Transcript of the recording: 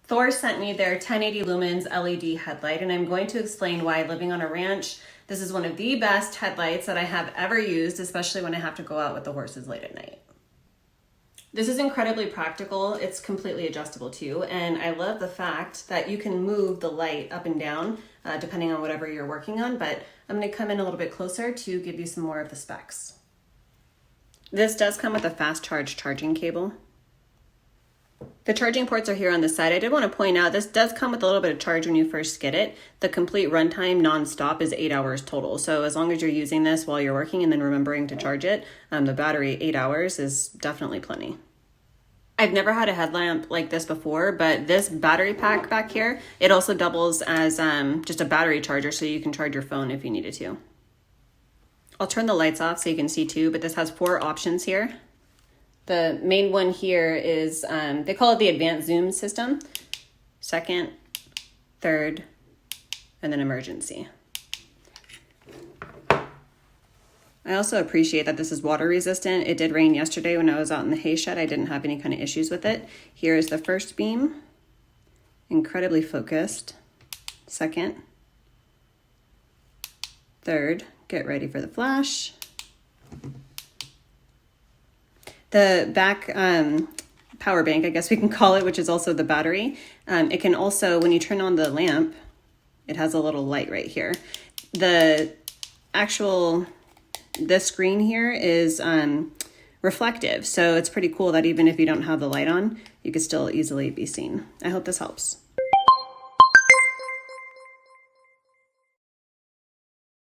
Thor sent me their 1080 lumens LED headlight, and I'm going to explain why living on a ranch, this is one of the best headlights that I have ever used, especially when I have to go out with the horses late at night. This is incredibly practical. It's completely adjustable too, and I love the fact that you can move the light up and down depending on whatever you're working on, but I'm going to come in a little bit closer to give you some more of the specs. This does come with a fast charge charging cable. The charging ports are here on the side. I did want to point out this does come with a little bit of charge when you first get it. The complete runtime non-stop is 8 hours total. So as long as you're using this while you're working and then remembering to charge it, the battery 8 hours is definitely plenty. I've never had a headlamp like this before, but this battery pack back here, it also doubles as just a battery charger, so you can charge your phone if you needed to. I'll turn the lights off so you can see too, but this has 4 options here. The main one here is, they call it the advanced zoom system, second, third, and then emergency. I also appreciate that this is water resistant. It did rain yesterday when I was out in the hay shed. I didn't have any kind of issues with it. Here is the first beam, incredibly focused. Second, third, get ready for the flash. The back power bank, I guess we can call it, which is also the battery. It can also, when you turn on the lamp, it has a little light right here. The actual, this screen here is reflective, so it's pretty cool that even if you don't have the light on, you can still easily be seen. I hope this helps.